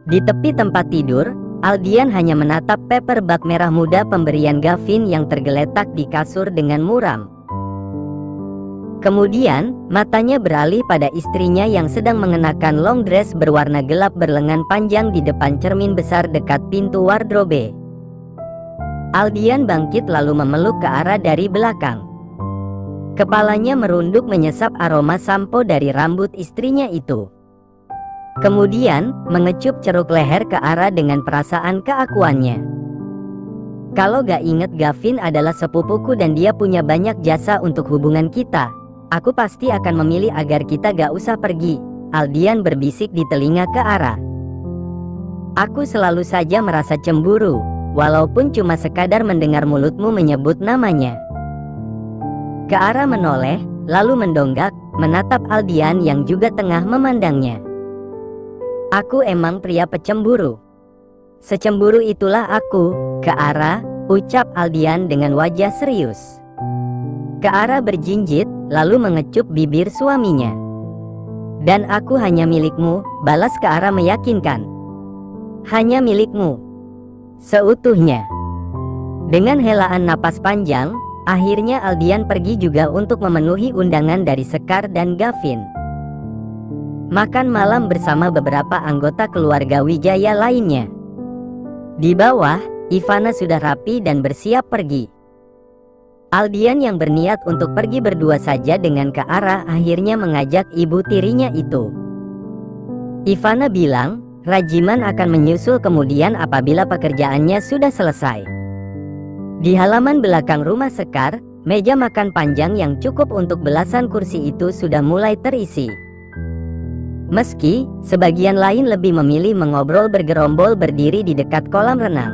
Di tepi tempat tidur, Aldian hanya menatap paperback merah muda pemberian Gavin yang tergeletak di kasur dengan muram. Kemudian, matanya beralih pada istrinya yang sedang mengenakan long dress berwarna gelap berlengan panjang di depan cermin besar dekat pintu wardrobe. Aldian bangkit lalu memeluk ke arah dari belakang. Kepalanya merunduk menyesap aroma sampo dari rambut istrinya itu. Kemudian, mengecup ceruk leher ke arah dengan perasaan keakuannya. Kalau gak inget Gavin adalah sepupuku dan dia punya banyak jasa untuk hubungan kita, aku pasti akan memilih agar kita gak usah pergi, Aldian berbisik di telinga ke arah. Aku selalu saja merasa cemburu, walaupun cuma sekadar mendengar mulutmu menyebut namanya. Ke arah menoleh, lalu mendongak, menatap Aldian yang juga tengah memandangnya. Aku emang pria pecemburu. Secemburu itulah aku, ke arah, ucap Aldian dengan wajah serius. Ke arah berjinjit, lalu mengecup bibir suaminya. Dan aku hanya milikmu, balas ke arah meyakinkan. Hanya milikmu. Seutuhnya. Dengan helaan napas panjang, akhirnya Aldian pergi juga untuk memenuhi undangan dari Sekar dan Gavin. Makan malam bersama beberapa anggota keluarga Wijaya lainnya. Di bawah, Ivana sudah rapi dan bersiap pergi. Aldian yang berniat untuk pergi berdua saja dengan ke arah akhirnya mengajak ibu tirinya itu. Ivana bilang, Rajiman akan menyusul kemudian apabila pekerjaannya sudah selesai. Di halaman belakang rumah Sekar, meja makan panjang yang cukup untuk belasan kursi itu sudah mulai terisi. Meski, sebagian lain lebih memilih mengobrol bergerombol berdiri di dekat kolam renang.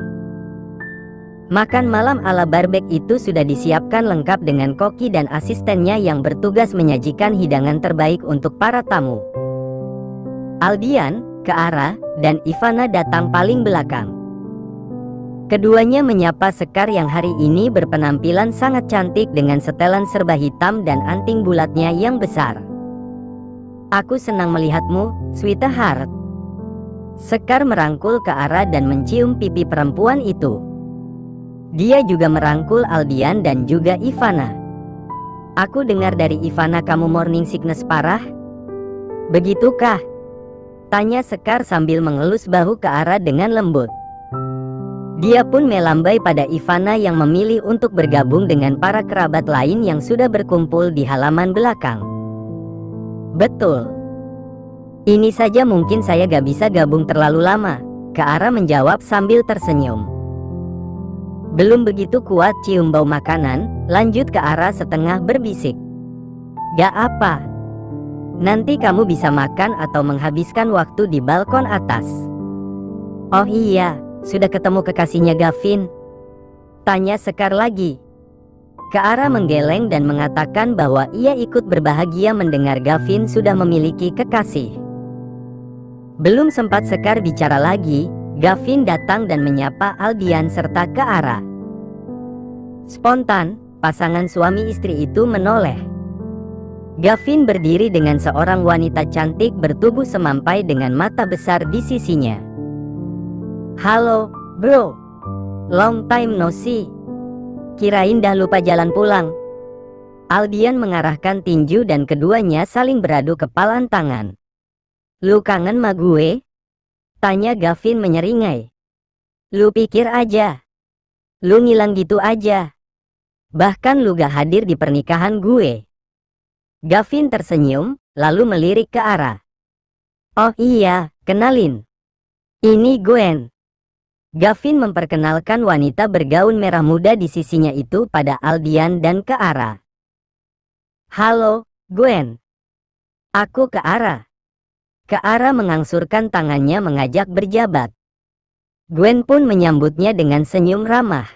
Makan malam ala barbek itu sudah disiapkan lengkap dengan koki dan asistennya yang bertugas menyajikan hidangan terbaik untuk para tamu. Aldian, ke arah, dan Ivana datang paling belakang. Keduanya menyapa Sekar yang hari ini berpenampilan sangat cantik dengan setelan serba hitam dan anting bulatnya yang besar. Aku senang melihatmu, sweetheart. Sekar merangkul ke arah dan mencium pipi perempuan itu. Dia juga merangkul Aldian dan juga Ivana. Aku dengar dari Ivana kamu morning sickness parah. Begitukah? Tanya Sekar sambil mengelus bahu ke arah dengan lembut. Dia pun melambai pada Ivana yang memilih untuk bergabung dengan para kerabat lain yang sudah berkumpul di halaman belakang. Betul. Ini saja mungkin saya gak bisa gabung terlalu lama, ke arah menjawab sambil tersenyum. Belum begitu kuat cium bau makanan, lanjut ke arah setengah berbisik. Gak apa. Nanti kamu bisa makan atau menghabiskan waktu di balkon atas. Oh iya, sudah ketemu kekasihnya Gavin? Tanya Sekar lagi. Ke arah menggeleng dan mengatakan bahwa ia ikut berbahagia mendengar Gavin sudah memiliki kekasih. Belum sempat Sekar bicara lagi, Gavin datang dan menyapa Aldian serta ke arah. Spontan, pasangan suami istri itu menoleh. Gavin berdiri dengan seorang wanita cantik bertubuh semampai dengan mata besar di sisinya. Halo, bro. Long time no see. Kirain dah lupa jalan pulang. Aldian mengarahkan tinju dan keduanya saling beradu kepalan tangan. Lu kangen ma gue? Tanya Gavin menyeringai. Lu pikir aja. Lu ngilang gitu aja. Bahkan lu gak hadir di pernikahan gue. Gavin tersenyum, lalu melirik ke arah. Oh iya, kenalin. Ini Gwen. Gavin memperkenalkan wanita bergaun merah muda di sisinya itu pada Aldian dan ke arah. Halo, Gwen. Aku ke arah. Ke arah mengangsurkan tangannya mengajak berjabat. Gwen pun menyambutnya dengan senyum ramah.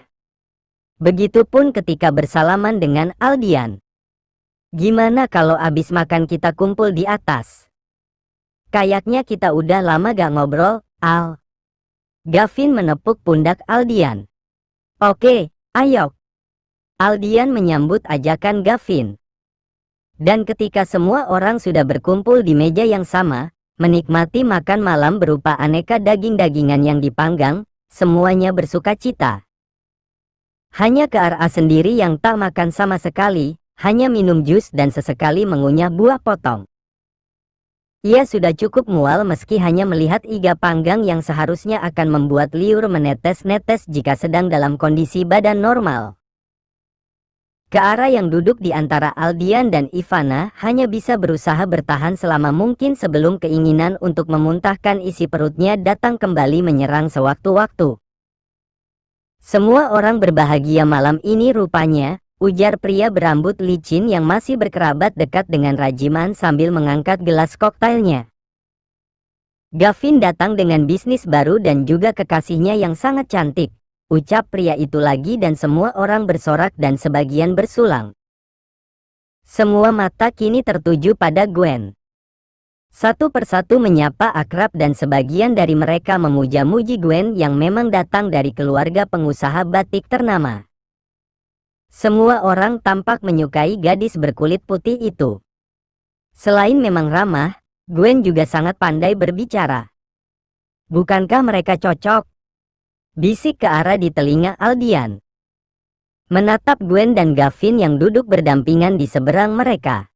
Begitupun ketika bersalaman dengan Aldian. Gimana kalau abis makan kita kumpul di atas? Kayaknya kita udah lama gak ngobrol, Al. Gavin menepuk pundak Aldian. Oke, ayo. Aldian menyambut ajakan Gavin. Dan ketika semua orang sudah berkumpul di meja yang sama, menikmati makan malam berupa aneka daging-dagingan yang dipanggang, semuanya bersukacita. Hanya Keara sendiri yang tak makan sama sekali, hanya minum jus dan sesekali mengunyah buah potong. Ia sudah cukup mual meski hanya melihat iga panggang yang seharusnya akan membuat liur menetes-netes jika sedang dalam kondisi badan normal. Keara yang duduk di antara Aldian dan Ivana hanya bisa berusaha bertahan selama mungkin sebelum keinginan untuk memuntahkan isi perutnya datang kembali menyerang sewaktu-waktu. Semua orang berbahagia malam ini rupanya, ujar pria berambut licin yang masih berkerabat dekat dengan Rajiman sambil mengangkat gelas koktailnya. Gavin datang dengan bisnis baru dan juga kekasihnya yang sangat cantik, ucap pria itu lagi dan semua orang bersorak dan sebagian bersulang. Semua mata kini tertuju pada Gwen. Satu persatu menyapa akrab dan sebagian dari mereka memuja-muji Gwen yang memang datang dari keluarga pengusaha batik ternama. Semua orang tampak menyukai gadis berkulit putih itu. Selain memang ramah, Gwen juga sangat pandai berbicara. Bukankah mereka cocok? Bisik Keara di telinga Aldian. Menatap Gwen dan Gavin yang duduk berdampingan di seberang mereka.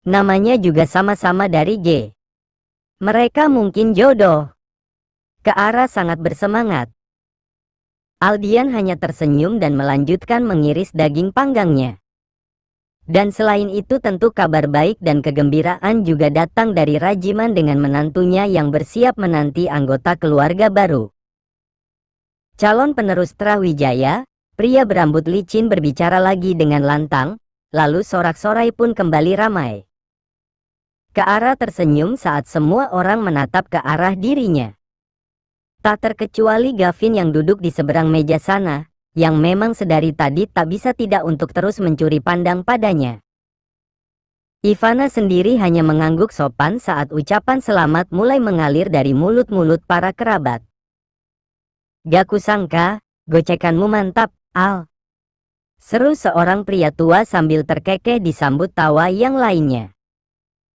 Namanya juga sama-sama dari G. Mereka mungkin jodoh. Keara sangat bersemangat. Aldian hanya tersenyum dan melanjutkan mengiris daging panggangnya. Dan selain itu tentu kabar baik dan kegembiraan juga datang dari Rajiman dengan menantunya yang bersiap menanti anggota keluarga baru. Calon penerus Trawijaya, pria berambut licin berbicara lagi dengan lantang, lalu sorak-sorai pun kembali ramai. Keara tersenyum saat semua orang menatap ke arah dirinya. Tak terkecuali Gavin yang duduk di seberang meja sana, yang memang sedari tadi tak bisa tidak untuk terus mencuri pandang padanya. Ivana sendiri hanya mengangguk sopan saat ucapan selamat mulai mengalir dari mulut-mulut para kerabat. Gak kusangka, gocekanmu mantap, Al. Seru seorang pria tua sambil terkekeh disambut tawa yang lainnya.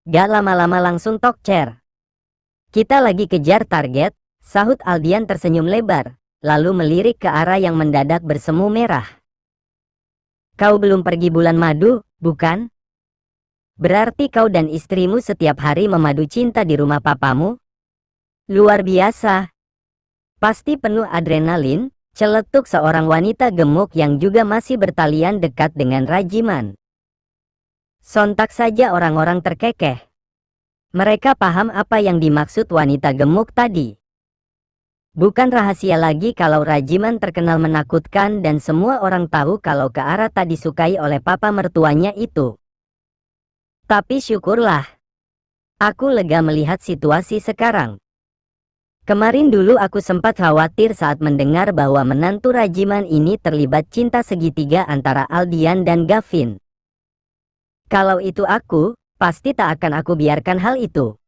Gak lama-lama langsung tokcer. Kita lagi kejar target, sahut Aldian tersenyum lebar, lalu melirik ke arah yang mendadak bersemu merah. Kau belum pergi bulan madu, bukan? Berarti kau dan istrimu setiap hari memadu cinta di rumah papamu? Luar biasa. Pasti penuh adrenalin, celetuk seorang wanita gemuk yang juga masih bertalian dekat dengan Rajiman. Sontak saja orang-orang terkekeh. Mereka paham apa yang dimaksud wanita gemuk tadi. Bukan rahasia lagi kalau Rajiman terkenal menakutkan dan semua orang tahu kalau Keara tak disukai oleh papa mertuanya itu. Tapi syukurlah. Aku lega melihat situasi sekarang. Kemarin dulu aku sempat khawatir saat mendengar bahwa menantu Rajiman ini terlibat cinta segitiga antara Aldian dan Gavin. Kalau itu aku, pasti tak akan aku biarkan hal itu.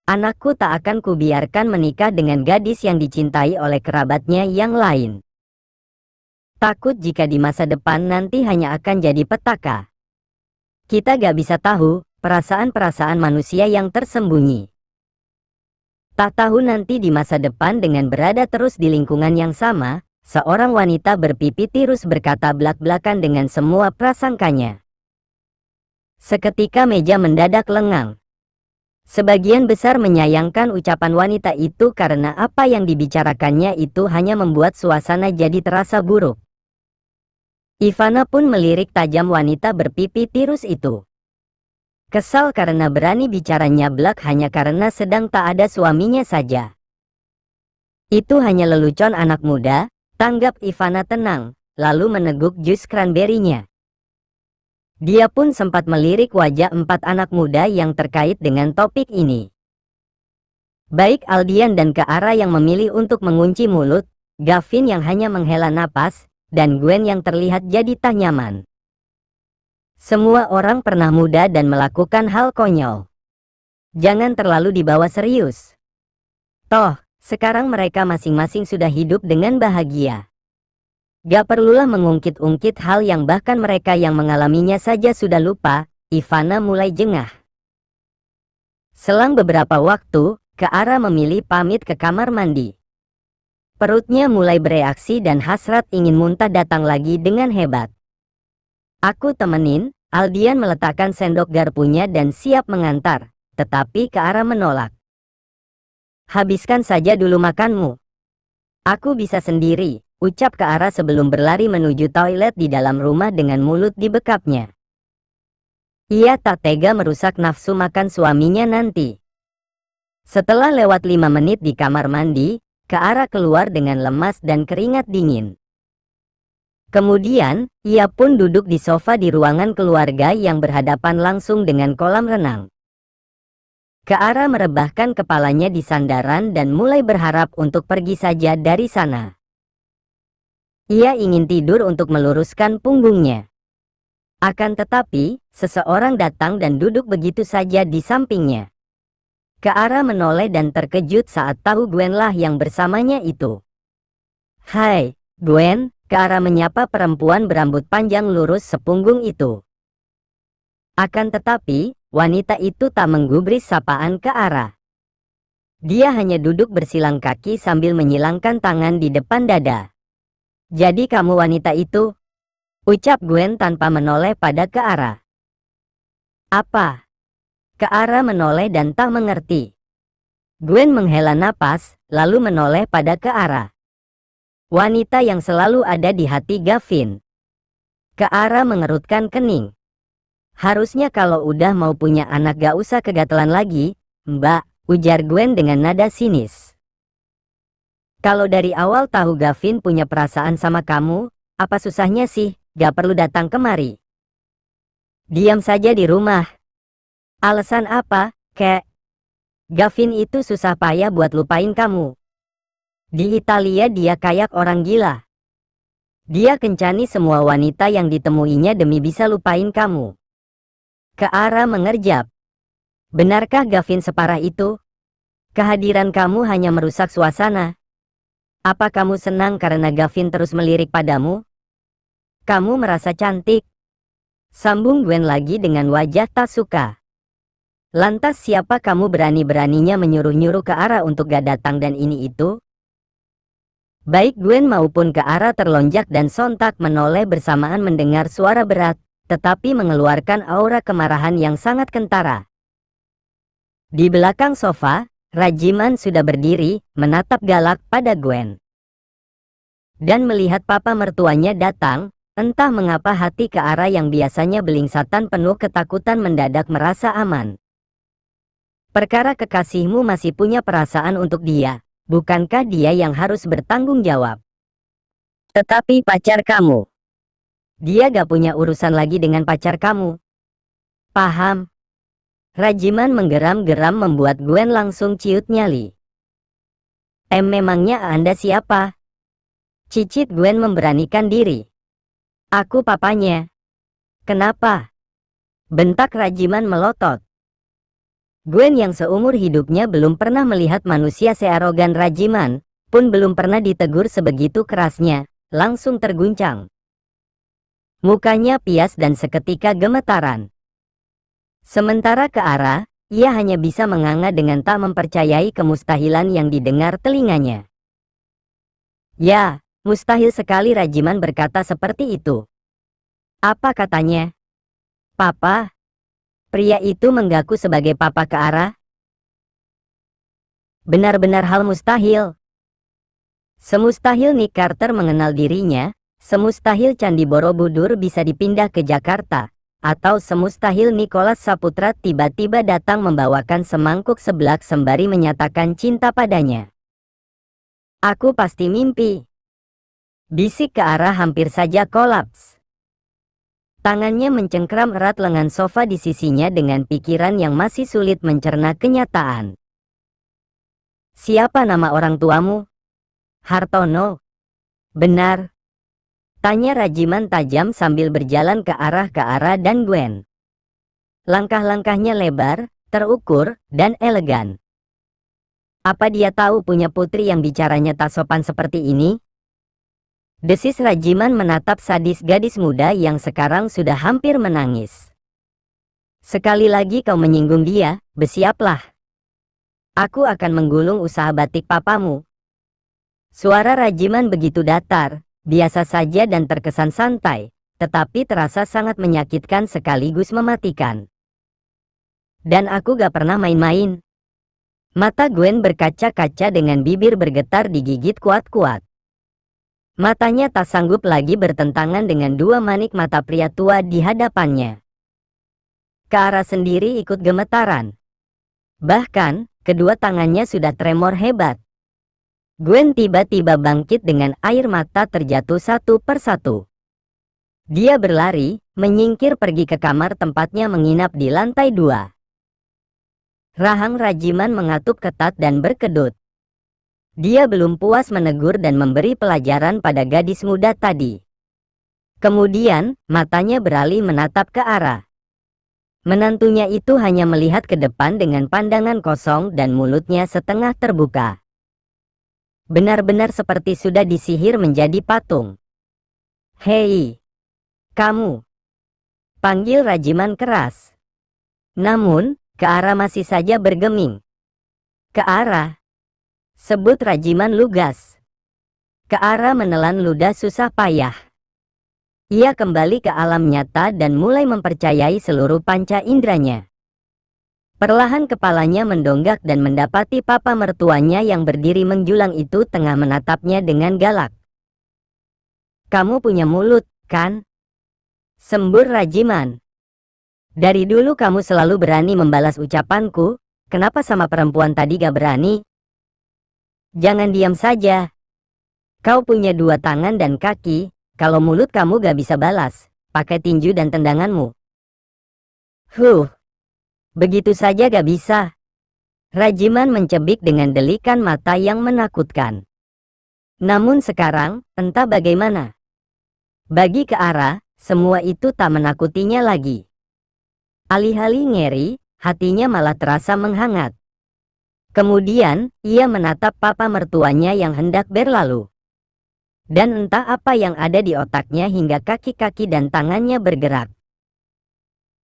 Anakku tak akan kubiarkan menikah dengan gadis yang dicintai oleh kerabatnya yang lain. Takut jika di masa depan nanti hanya akan jadi petaka. Kita gak bisa tahu perasaan-perasaan manusia yang tersembunyi. Tak tahu nanti di masa depan dengan berada terus di lingkungan yang sama, seorang wanita berpipi tirus berkata belak-belakan dengan semua prasangkanya. Seketika meja mendadak lengang. Sebagian besar menyayangkan ucapan wanita itu karena apa yang dibicarakannya itu hanya membuat suasana jadi terasa buruk. Ivana pun melirik tajam wanita berpipi tirus itu. Kesal karena berani bicara nyablak hanya karena sedang tak ada suaminya saja. Itu hanya lelucon anak muda, tanggap Ivana tenang, lalu meneguk jus cranberry-nya. Dia pun sempat melirik wajah 4 anak muda yang terkait dengan topik ini. Baik Aldian dan Keara yang memilih untuk mengunci mulut, Gavin yang hanya menghela napas, dan Gwen yang terlihat jadi tak nyaman. Semua orang pernah muda dan melakukan hal konyol. Jangan terlalu dibawa serius. Toh, sekarang mereka masing-masing sudah hidup dengan bahagia. Gak perlulah mengungkit-ungkit hal yang bahkan mereka yang mengalaminya saja sudah lupa. Ivana mulai jengah. Selang beberapa waktu, Keara memilih pamit ke kamar mandi. Perutnya mulai bereaksi dan hasrat ingin muntah datang lagi dengan hebat. "Aku temenin." Aldian meletakkan sendok garpunya dan siap mengantar, tetapi Keara menolak. "Habiskan saja dulu makanmu. Aku bisa sendiri," ucap Keara sebelum berlari menuju toilet di dalam rumah dengan mulut dibekapnya. Ia tak tega merusak nafsu makan suaminya nanti. Setelah lewat 5 menit di kamar mandi, Keara keluar dengan lemas dan keringat dingin. Kemudian, ia pun duduk di sofa di ruangan keluarga yang berhadapan langsung dengan kolam renang. Keara merebahkan kepalanya di sandaran dan mulai berharap untuk pergi saja dari sana. Ia ingin tidur untuk meluruskan punggungnya. Akan tetapi, seseorang datang dan duduk begitu saja di sampingnya. Keara menoleh dan terkejut saat tahu Gwenlah yang bersamanya itu. "Hai, Gwen," Keara menyapa perempuan berambut panjang lurus sepunggung itu. Akan tetapi, wanita itu tak menggubris sapaan Keara. Dia hanya duduk bersilang kaki sambil menyilangkan tangan di depan dada. "Jadi kamu wanita itu?" ucap Gwen tanpa menoleh pada Keara. "Apa?" Keara menoleh dan tak mengerti. Gwen menghela napas, lalu menoleh pada Keara. Wanita yang selalu ada di hati Gavin. Keara mengerutkan kening. "Harusnya kalau udah mau punya anak gak usah kegatelan lagi, Mbak," ujar Gwen dengan nada sinis. "Kalau dari awal tahu Gavin punya perasaan sama kamu, apa susahnya sih, gak perlu datang kemari. Diam saja di rumah." "Alasan apa, kek? Gavin itu susah payah buat lupain kamu. Di Italia dia kayak orang gila. Dia kencani semua wanita yang ditemuinya demi bisa lupain kamu." Keara mengerjap. "Benarkah Gavin separah itu? Kehadiran kamu hanya merusak suasana. Apa kamu senang karena Gavin terus melirik padamu? Kamu merasa cantik," sambung Gwen lagi dengan wajah tak suka. "Lantas siapa kamu berani-beraninya menyuruh-nyuruh Keara untuk gak datang dan ini itu?" Baik Gwen maupun Keara terlonjak dan sontak menoleh bersamaan mendengar suara berat, tetapi mengeluarkan aura kemarahan yang sangat kentara. Di belakang sofa, Rajiman sudah berdiri, menatap galak pada Gwen. Dan melihat papa mertuanya datang, entah mengapa hati Keara yang biasanya belingsatan penuh ketakutan mendadak merasa aman. "Perkara kekasihmu masih punya perasaan untuk dia, bukankah dia yang harus bertanggung jawab? Tetapi pacar kamu, dia gak punya urusan lagi dengan pacar kamu. Paham?" Rajiman menggeram-geram membuat Gwen langsung ciut nyali. Memangnya Anda siapa?" cicit Gwen memberanikan diri. "Aku papanya." "Kenapa?" bentak Rajiman melotot. Gwen yang seumur hidupnya belum pernah melihat manusia searogan Rajiman, pun belum pernah ditegur sebegitu kerasnya, langsung terguncang. Mukanya pias dan seketika gemetaran. Sementara Keara, ia hanya bisa menganga dengan tak mempercayai kemustahilan yang didengar telinganya. "Ya, mustahil sekali," Rajiman berkata seperti itu. "Apa katanya?" "Papa?" Pria itu mengaku sebagai papa Keara. "Benar-benar hal mustahil. Semustahil Nick Carter mengenal dirinya, semustahil Candi Borobudur bisa dipindah ke Jakarta, atau semustahil Nicholas Saputra tiba-tiba datang membawakan semangkuk seblak sembari menyatakan cinta padanya. Aku pasti mimpi." Bisik Keara hampir saja kolaps. Tangannya mencengkram erat lengan sofa di sisinya dengan pikiran yang masih sulit mencerna kenyataan. "Siapa nama orang tuamu?" "Hartono." "Benar?" tanya Rajiman tajam sambil berjalan ke arah Keara dan Gwen. Langkah-langkahnya lebar, terukur, dan elegan. "Apa dia tahu punya putri yang bicaranya tak sopan seperti ini?" desis Rajiman menatap sadis gadis muda yang sekarang sudah hampir menangis. Sekali lagi kau menyinggung dia, bersiaplah. Aku akan menggulung usaha batik papamu. Suara Rajiman begitu datar, biasa saja dan terkesan santai, tetapi terasa sangat menyakitkan sekaligus mematikan. Dan aku gak pernah main-main. Mata Gwen berkaca-kaca dengan bibir bergetar digigit kuat-kuat. Matanya tak sanggup lagi bertentangan dengan dua manik mata pria tua di hadapannya. Keara sendiri ikut gemetaran. Bahkan, kedua tangannya sudah tremor hebat. Gwen tiba-tiba bangkit dengan air mata terjatuh satu persatu. Dia berlari, menyingkir pergi ke kamar tempatnya menginap di lantai 2. Rahang Rajiman mengatup ketat dan berkedut. Dia belum puas menegur dan memberi pelajaran pada gadis muda tadi. Kemudian, matanya beralih menatap ke arah. Menantunya itu hanya melihat ke depan dengan pandangan kosong dan mulutnya setengah terbuka. Benar-benar seperti sudah disihir menjadi patung. "Hei, kamu!" panggil Rajiman keras. Namun, Keara masih saja bergeming. "Keara!" sebut Rajiman lugas. Keara menelan ludah susah payah. Ia kembali ke alam nyata dan mulai mempercayai seluruh panca indranya. Perlahan kepalanya mendonggak dan mendapati papa mertuanya yang berdiri menjulang itu tengah menatapnya dengan galak. "Kamu punya mulut, kan?" sembur Rajiman. "Dari dulu kamu selalu berani membalas ucapanku, kenapa sama perempuan tadi gak berani?" "Jangan diam saja. Kau punya dua tangan dan kaki. Kalau mulut kamu gak bisa balas, pakai tinju dan tendanganmu." Begitu saja gak bisa." Rajiman mencebik dengan delikan mata yang menakutkan. Namun sekarang, entah bagaimana. Bagi Keara, semua itu tak menakutinya lagi. Alih-alih ngeri, hatinya malah terasa menghangat. Kemudian, ia menatap papa mertuanya yang hendak berlalu. Dan entah apa yang ada di otaknya hingga kaki-kaki dan tangannya bergerak.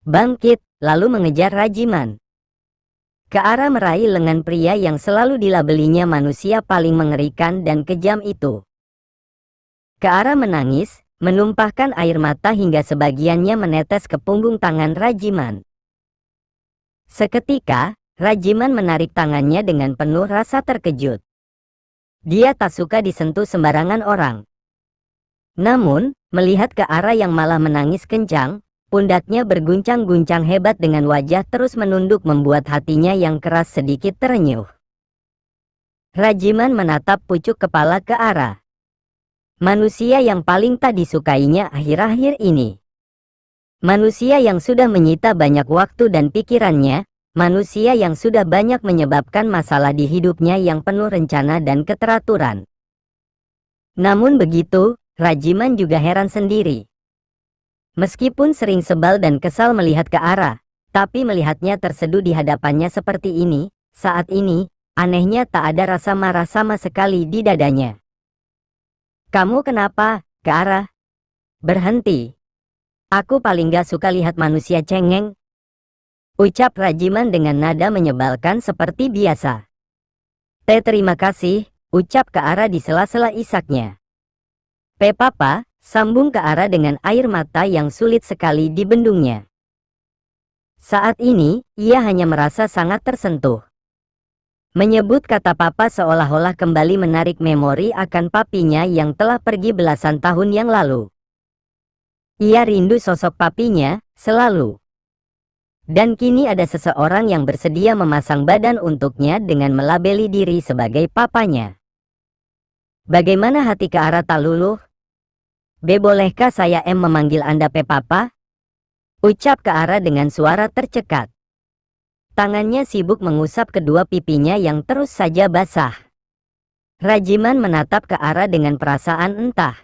Bangkit, lalu mengejar Rajiman. Keara meraih lengan pria yang selalu dilabelinya manusia paling mengerikan dan kejam itu. Keara menangis, menumpahkan air mata hingga sebagiannya menetes ke punggung tangan Rajiman. Seketika, Rajiman menarik tangannya dengan penuh rasa terkejut. Dia tak suka disentuh sembarangan orang. Namun, melihat Keara yang malah menangis kencang, pundaknya berguncang-guncang hebat dengan wajah terus menunduk membuat hatinya yang keras sedikit terenyuh. Rajiman menatap pucuk kepala Keara. Manusia yang paling tak disukainya akhir-akhir ini. Manusia yang sudah menyita banyak waktu dan pikirannya. Manusia yang sudah banyak menyebabkan masalah di hidupnya yang penuh rencana dan keteraturan. Namun begitu, Rajiman juga heran sendiri. Meskipun sering sebal dan kesal melihat Keara, tapi melihatnya terseduh di hadapannya seperti ini, saat ini, anehnya tak ada rasa marah sama sekali di dadanya. "Kamu kenapa, Keara? Berhenti. Aku paling gak suka lihat manusia cengeng," ucap Rajiman dengan nada menyebalkan seperti biasa. Terima kasih," ucap Keara di sela-sela isaknya. Papa," sambung Keara dengan air mata yang sulit sekali dibendungnya. Saat ini, ia hanya merasa sangat tersentuh. Menyebut kata papa seolah-olah kembali menarik memori akan papinya yang telah pergi belasan tahun yang lalu. Ia rindu sosok papinya, selalu. Dan kini ada seseorang yang bersedia memasang badan untuknya dengan melabeli diri sebagai papanya. Bagaimana hati Keara tak luluh? Bolehkah saya memanggil Anda Papa? Ucap Keara dengan suara tercekat. Tangannya sibuk mengusap kedua pipinya yang terus saja basah. Rajiman menatap Keara dengan perasaan entah.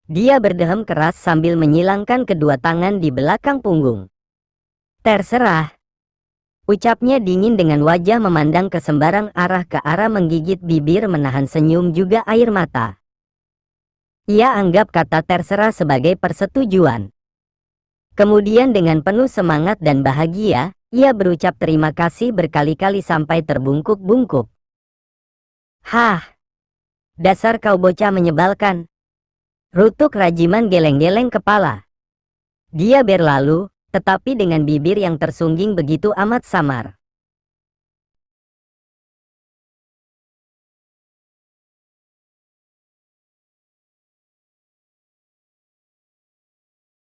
Dia berdehem keras sambil menyilangkan kedua tangan di belakang punggung. "Terserah," ucapnya dingin dengan wajah memandang ke sembarang arah. Keara menggigit bibir menahan senyum juga air mata. Ia anggap kata terserah sebagai persetujuan. Kemudian dengan penuh semangat dan bahagia, ia berucap terima kasih berkali-kali sampai terbungkuk-bungkuk. Hah, dasar kau bocah menyebalkan. Rutuk Rajiman geleng-geleng kepala. Dia berlalu, tetapi dengan bibir yang tersungging begitu amat samar.